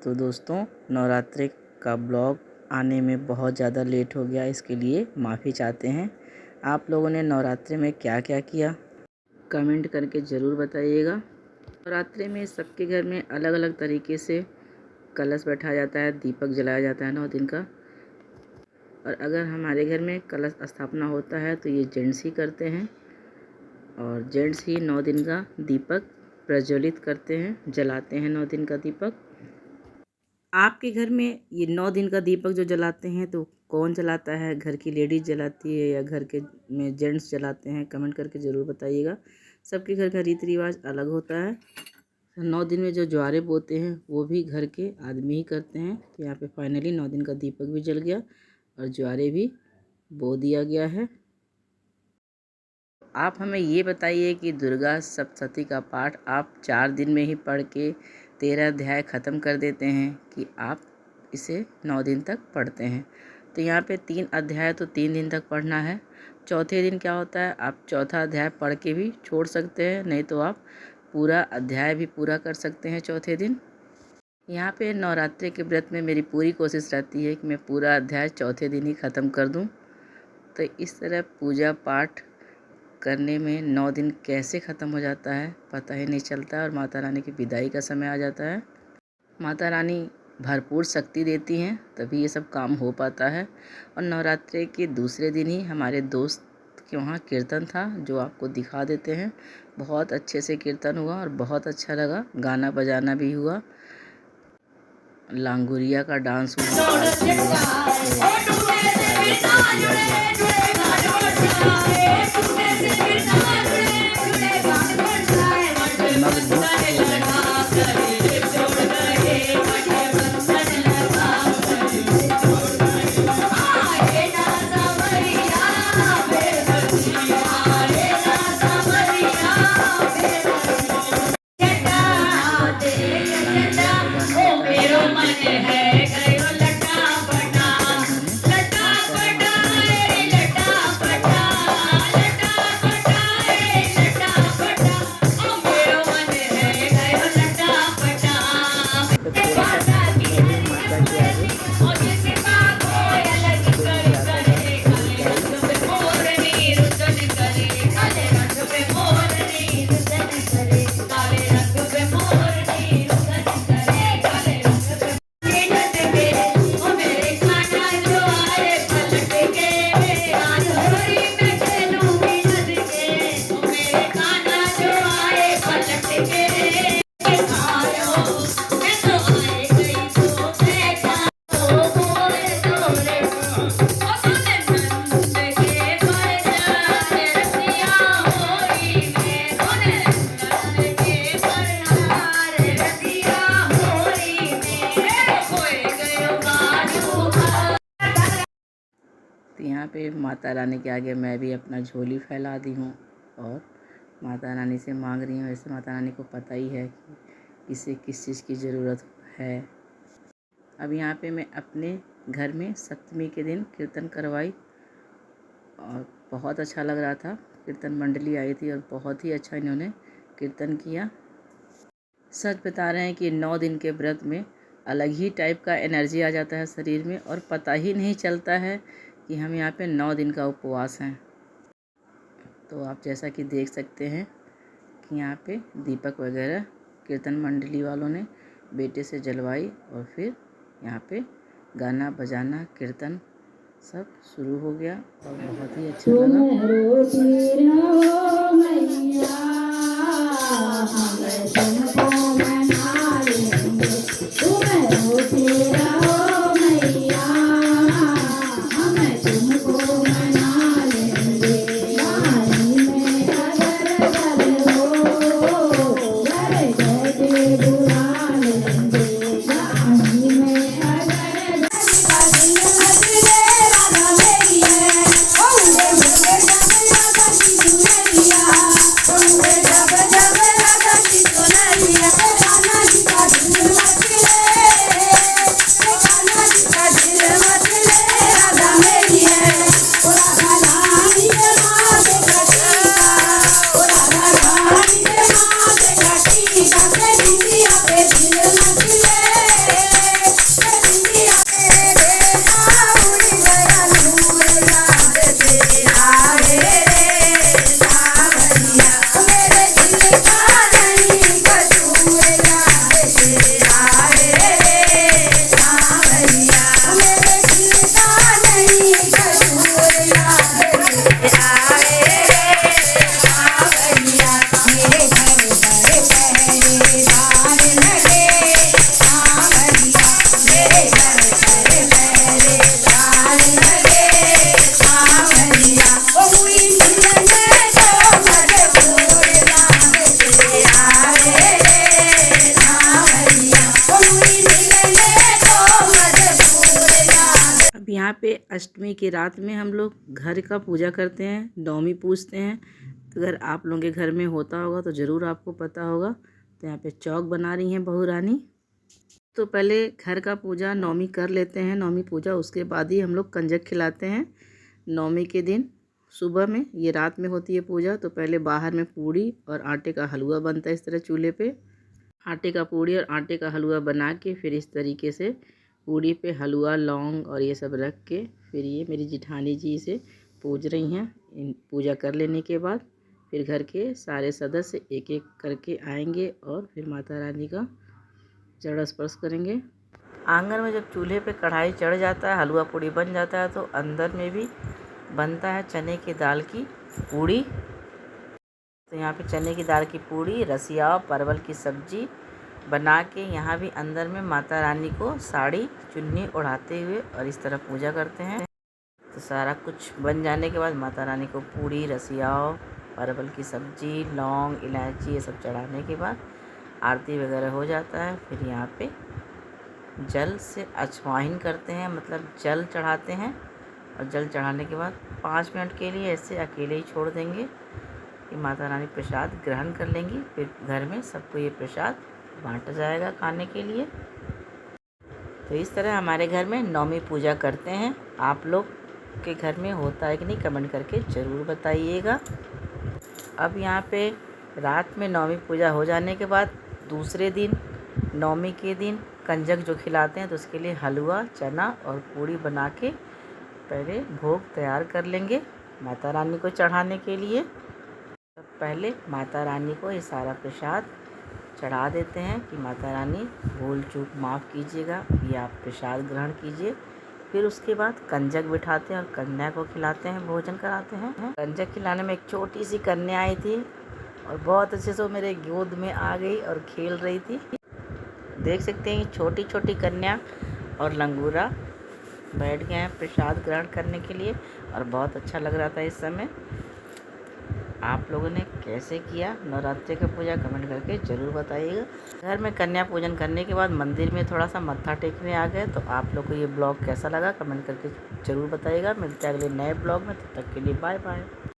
तो दोस्तों, नवरात्रि का ब्लॉग आने में बहुत ज़्यादा लेट हो गया, इसके लिए माफ़ी चाहते हैं। आप लोगों ने नवरात्रि में क्या क्या किया कमेंट करके ज़रूर बताइएगा। नवरात्रि में सबके घर में अलग अलग तरीके से कलश बैठाया जाता है, दीपक जलाया जाता है 9 दिन का। और अगर हमारे घर में कलश स्थापना होता है तो ये जेंट्स ही करते हैं और जेंट्स ही 9 दिन का दीपक प्रज्वलित करते हैं, जलाते हैं 9 दिन का दीपक। आपके घर में ये 9 दिन का दीपक जो जलाते हैं तो कौन जलाता है? घर की लेडीज़ जलाती है या घर के में जेंट्स जलाते हैं? कमेंट करके ज़रूर बताइएगा। सबके घर का रीति रिवाज अलग होता है। 9 दिन में जो ज्वारे बोते हैं वो भी घर के आदमी ही करते हैं। तो यहाँ पे फाइनली 9 दिन का दीपक भी जल गया और ज्वारे भी बो दिया गया है। आप हमें ये बताइए कि दुर्गा सप्तशती का पाठ आप 4 दिन में ही पढ़ के 13 अध्याय ख़त्म कर देते हैं कि आप इसे 9 दिन तक पढ़ते हैं? तो यहाँ पे 3 अध्याय तो 3 दिन तक पढ़ना है। चौथे दिन क्या होता है, आप चौथा अध्याय पढ़ के भी छोड़ सकते हैं, नहीं तो आप पूरा अध्याय भी पूरा कर सकते हैं चौथे दिन। यहाँ पे नवरात्रि के व्रत में मेरी पूरी कोशिश रहती है कि मैं पूरा अध्याय चौथे दिन ही ख़त्म कर दूँ। तो इस तरह पूजा पाठ करने में 9 दिन कैसे ख़त्म हो जाता है पता ही नहीं चलता और माता रानी की विदाई का समय आ जाता है। माता रानी भरपूर शक्ति देती हैं तभी ये सब काम हो पाता है। और नवरात्रि के दूसरे दिन ही हमारे दोस्त के वहाँ कीर्तन था, जो आपको दिखा देते हैं। बहुत अच्छे से कीर्तन हुआ और बहुत अच्छा लगा, गाना बजाना भी हुआ, लांगुरिया का डांस यहाँ पे माता रानी के आगे मैं भी अपना झोली फैला दी हूँ और माता रानी से मांग रही हूँ। वैसे माता रानी को पता ही है कि इसे किस चीज़ की ज़रूरत है। अब यहाँ पे मैं अपने घर में सप्तमी के दिन कीर्तन करवाई और बहुत अच्छा लग रहा था। कीर्तन मंडली आई थी और बहुत ही अच्छा इन्होंने कीर्तन किया। सच बता रहे हैं कि 9 दिन के व्रत में अलग ही टाइप का एनर्जी आ जाता है शरीर में और पता ही नहीं चलता है कि हम यहाँ पे 9 दिन का उपवास हैं। तो आप जैसा कि देख सकते हैं कि यहाँ पे दीपक वगैरह कीर्तन मंडली वालों ने बेटे से जलवाई और फिर यहाँ पे गाना बजाना कीर्तन सब शुरू हो गया और बहुत ही अच्छा लगा। यहाँ पे अष्टमी की रात में हम लोग घर का पूजा करते हैं, नवमी पूजते हैं। अगर आप लोगों के घर में होता होगा तो ज़रूर आपको पता होगा। तो यहाँ पे चौक बना रही हैं बहू रानी। तो पहले घर का पूजा नवमी कर लेते हैं, नवमी पूजा, उसके बाद ही हम लोग कंजक खिलाते हैं। नवमी के दिन सुबह में, ये रात में होती है पूजा, तो पहले बाहर में पूड़ी और आटे का हलवा बनता है इस तरह चूल्हे पे। आटे का पूड़ी और आटे का हलवा बना के फिर इस तरीके से पूड़ी पे हलवा, लौंग और ये सब रख के फिर ये मेरी जिठानी जी इसे पूज रही हैं। इन पूजा कर लेने के बाद फिर घर के सारे सदस्य एक एक करके आएंगे और फिर माता रानी का चरण स्पर्श करेंगे। आंगन में जब चूल्हे पे कढ़ाई चढ़ जाता है, हलवा पूड़ी बन जाता है, तो अंदर में भी बनता है चने की दाल की पूड़ी। तो यहाँ पे चने की दाल की पूड़ी, रसिया, परवल की सब्जी बना के यहाँ भी अंदर में माता रानी को साड़ी चुन्नी ओढ़ाते हुए और इस तरह पूजा करते हैं। तो सारा कुछ बन जाने के बाद माता रानी को पूड़ी, रसिया, परवल की सब्जी, लौंग, इलायची ये सब चढ़ाने के बाद आरती वगैरह हो जाता है। फिर यहाँ पे जल से अजवाइन करते हैं, मतलब जल चढ़ाते हैं। और जल चढ़ाने के बाद 5 मिनट के लिए ऐसे अकेले ही छोड़ देंगे कि माता रानी प्रसाद ग्रहण कर लेंगी। फिर घर में सबको ये प्रसाद बांटा जाएगा खाने के लिए। तो इस तरह हमारे घर में नवमी पूजा करते हैं। आप लोग के घर में होता है कि नहीं, कमेंट करके ज़रूर बताइएगा। अब यहाँ पे रात में नवमी पूजा हो जाने के बाद दूसरे दिन, नवमी के दिन कंजक जो खिलाते हैं, तो उसके लिए हलवा, चना और पूड़ी बना के पहले भोग तैयार कर लेंगे माता रानी को चढ़ाने के लिए। तो पहले माता रानी को ये सारा प्रसाद चढ़ा देते हैं कि माता रानी भूल चूक माफ़ कीजिएगा, ये आप प्रसाद ग्रहण कीजिए। फिर उसके बाद कंजक बिठाते हैं और कन्या को खिलाते हैं, भोजन कराते हैं। कंजक खिलाने में एक छोटी सी कन्या आई थी और बहुत अच्छे से वो मेरे गोद में आ गई और खेल रही थी। देख सकते हैं छोटी छोटी कन्या और लंगूरा बैठ गए हैं प्रसाद ग्रहण करने के लिए और बहुत अच्छा लग रहा था इस समय। आप लोगों ने कैसे किया नवरात्रि का पूजा, कमेंट करके ज़रूर बताइएगा। घर में कन्या पूजन करने के बाद मंदिर में थोड़ा सा मत्था टेकने आ गए। तो आप लोग को ये ब्लॉग कैसा लगा, कमेंट करके ज़रूर बताइएगा। मिलते हैं अगले नए ब्लॉग में, तब तक के लिए बाय बाय।